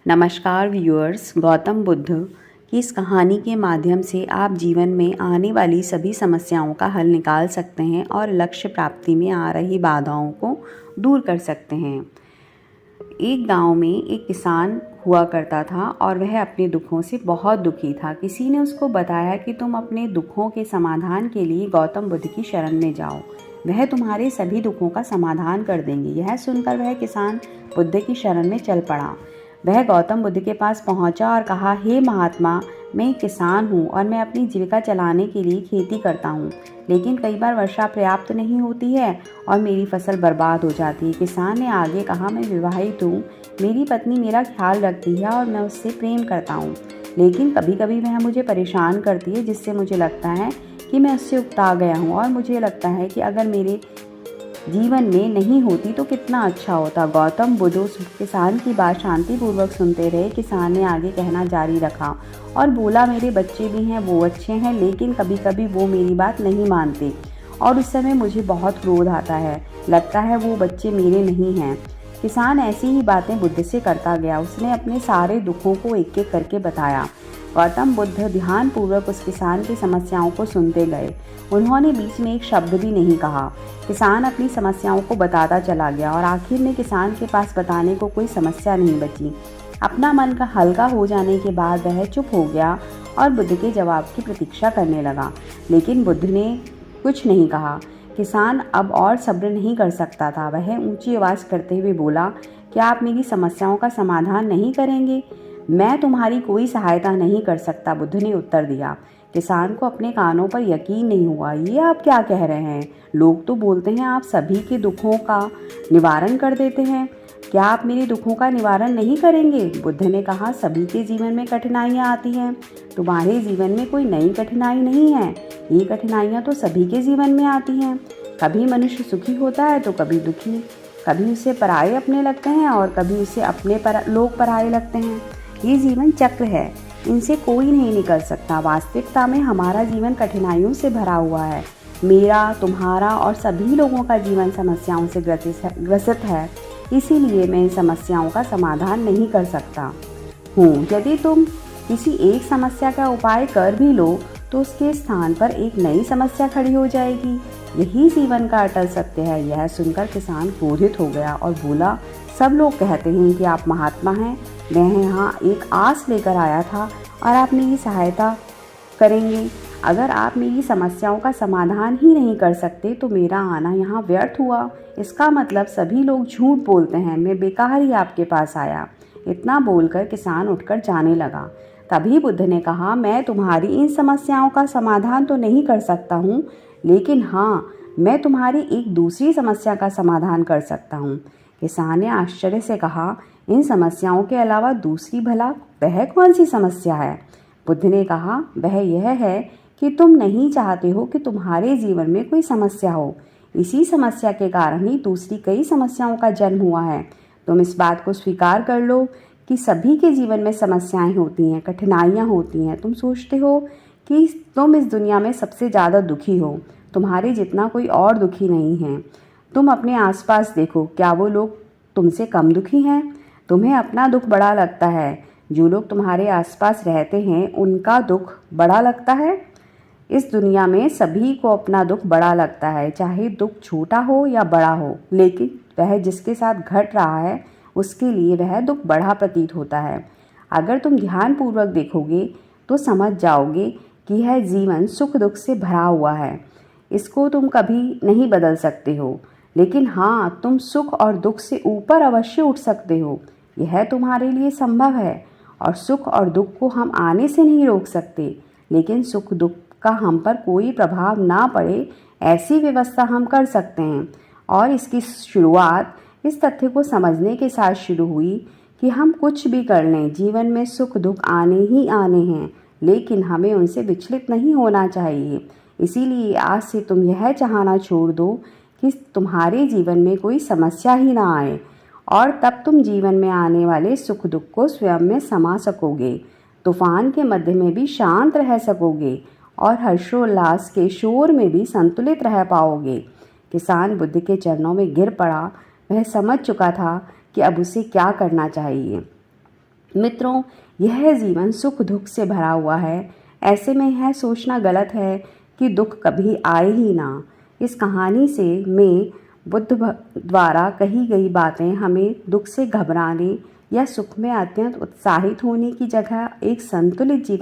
नमस्कार व्यूअर्स, गौतम बुद्ध की इस कहानी के माध्यम से आप जीवन में आने वाली सभी समस्याओं का हल निकाल सकते हैं और लक्ष्य प्राप्ति में आ रही बाधाओं को दूर कर सकते हैं। एक गांव में एक किसान हुआ करता था और वह अपने दुखों से बहुत दुखी था। किसी ने उसको बताया कि तुम अपने दुखों के समाधान के लिए गौतम बुद्ध की शरण में जाओ, वह तुम्हारे सभी दुखों का समाधान कर देंगे। यह सुनकर वह किसान बुद्ध की शरण में चल पड़ा। वह गौतम बुद्ध के पास पहुंचा और कहा, हे महात्मा, मैं एक किसान हूँ और मैं अपनी जीविका चलाने के लिए खेती करता हूँ, लेकिन कई बार वर्षा पर्याप्त नहीं होती है और मेरी फसल बर्बाद हो जाती है। किसान ने आगे कहा, मैं विवाहित हूँ, मेरी पत्नी मेरा ख्याल रखती है और मैं उससे प्रेम करता हूँ, लेकिन कभी कभी वह मुझे परेशान करती है, जिससे मुझे लगता है कि मैं उससे उकता गया हूँ और मुझे लगता है कि अगर मेरे जीवन में नहीं होती तो कितना अच्छा होता। गौतम बुद्ध उस किसान की बात शांतिपूर्वक सुनते रहे। किसान ने आगे कहना जारी रखा और बोला, मेरे बच्चे भी हैं, वो अच्छे हैं, लेकिन कभी कभी वो मेरी बात नहीं मानते और उस समय मुझे बहुत क्रोध आता है, लगता है वो बच्चे मेरे नहीं हैं। किसान ऐसी ही बातें बुद्ध से करता गया। उसने अपने सारे दुखों को एक एक करके बताया। गौतम बुद्ध ध्यानपूर्वक उस किसान की समस्याओं को सुनते गए। उन्होंने बीच में एक शब्द भी नहीं कहा। किसान अपनी समस्याओं को बताता चला गया और आखिर में किसान के पास बताने को कोई समस्या नहीं बची। अपना मन का हल्का हो जाने के बाद वह चुप हो गया और बुद्ध के जवाब की प्रतीक्षा करने लगा, लेकिन बुद्ध ने कुछ नहीं कहा। किसान अब और सब्र नहीं कर सकता था। वह ऊंची आवाज़ करते हुए बोला, क्या आप मेरी समस्याओं का समाधान नहीं करेंगे? मैं तुम्हारी कोई सहायता नहीं कर सकता, बुद्ध ने उत्तर दिया। किसान को अपने कानों पर यकीन नहीं हुआ। ये आप क्या कह रहे हैं? लोग तो बोलते हैं आप सभी के दुखों का निवारण कर देते हैं। क्या आप मेरे दुखों का निवारण नहीं करेंगे? बुद्ध ने कहा, सभी के जीवन में कठिनाइयाँ आती हैं, तुम्हारे जीवन में कोई नई कठिनाई नहीं है। ये कठिनाइयाँ तो सभी के जीवन में आती हैं। कभी मनुष्य सुखी होता है तो कभी दुखी, कभी उसे पराये अपने लगते हैं और कभी उसे अपने लोग पराये लगते हैं। ये जीवन चक्र है, इनसे कोई नहीं निकल सकता। वास्तविकता में हमारा जीवन कठिनाइयों से भरा हुआ है। मेरा, तुम्हारा और सभी लोगों का जीवन समस्याओं से ग्रसित है, इसीलिए मैं इन समस्याओं का समाधान नहीं कर सकता हूँ। यदि तुम किसी एक समस्या का उपाय कर भी लो तो उसके स्थान पर एक नई समस्या खड़ी हो जाएगी। यही जीवन का अटल सत्य है। यह सुनकर किसान क्रोधित हो गया और बोला, सब लोग कहते हैं कि आप महात्मा हैं, मैं यहाँ एक आस लेकर आया था और आप मेरी सहायता करेंगे। अगर आप मेरी समस्याओं का समाधान ही नहीं कर सकते तो मेरा आना यहाँ व्यर्थ हुआ। इसका मतलब सभी लोग झूठ बोलते हैं, मैं बेकार ही आपके पास आया। इतना बोलकर किसान उठकर जाने लगा। तभी बुद्ध ने कहा, मैं तुम्हारी इन समस्याओं का समाधान तो नहीं कर सकता हूँ, लेकिन हाँ, मैं तुम्हारी एक दूसरी समस्या का समाधान कर सकता हूँ। किसान ने आश्चर्य से कहा, इन समस्याओं के अलावा दूसरी भला वह कौन सी समस्या है? बुद्ध ने कहा, वह यह है कि तुम नहीं चाहते हो कि तुम्हारे जीवन में कोई समस्या हो। इसी समस्या के कारण ही दूसरी कई समस्याओं का जन्म हुआ है। तुम इस बात को स्वीकार कर लो कि सभी के जीवन में समस्याएं होती हैं, कठिनाइयां होती हैं। तुम सोचते हो कि तुम इस दुनिया में सबसे ज़्यादा दुखी हो, तुम्हारे जितना कोई और दुखी नहीं है। तुम अपने आसपास देखो, क्या वो लोग तुमसे कम दुखी हैं? तुम्हें अपना दुख बड़ा लगता है, जो लोग तुम्हारे आसपास रहते हैं उनका दुख बड़ा लगता है। इस दुनिया में सभी को अपना दुख बड़ा लगता है, चाहे दुख छोटा हो या बड़ा हो, लेकिन वह जिसके साथ घट रहा है उसके लिए वह दुख बड़ा प्रतीत होता है। अगर तुम ध्यानपूर्वक देखोगे तो समझ जाओगे कि यह जीवन सुख दुख से भरा हुआ है। इसको तुम कभी नहीं बदल सकते हो, लेकिन हाँ, तुम सुख और दुख से ऊपर अवश्य उठ सकते हो। यह तुम्हारे लिए संभव है और सुख और दुख को हम आने से नहीं रोक सकते, लेकिन सुख दुख का हम पर कोई प्रभाव ना पड़े ऐसी व्यवस्था हम कर सकते हैं। और इसकी शुरुआत इस तथ्य को समझने के साथ शुरू हुई कि हम कुछ भी कर लें, जीवन में सुख दुख आने ही आने हैं, लेकिन हमें उनसे विचलित नहीं होना चाहिए। इसीलिए आज से तुम यह चाहना छोड़ दो कि तुम्हारे जीवन में कोई समस्या ही ना आए, और तब तुम जीवन में आने वाले सुख दुख को स्वयं में समा सकोगे, तूफान के मध्य में भी शांत रह सकोगे और हर्षोल्लास के शोर में भी संतुलित रह पाओगे। किसान बुद्ध के चरणों में गिर पड़ा। वह समझ चुका था कि अब उसे क्या करना चाहिए। मित्रों, यह जीवन सुख दुख से भरा हुआ है। ऐसे में यह सोचना गलत है कि दुख कभी आए ही ना। इस कहानी में बुद्ध द्वारा कही गई बातें हमें दुख से घबराने या सुख में अत्यंत उत्साहित होने की जगह एक संतुलित जीवन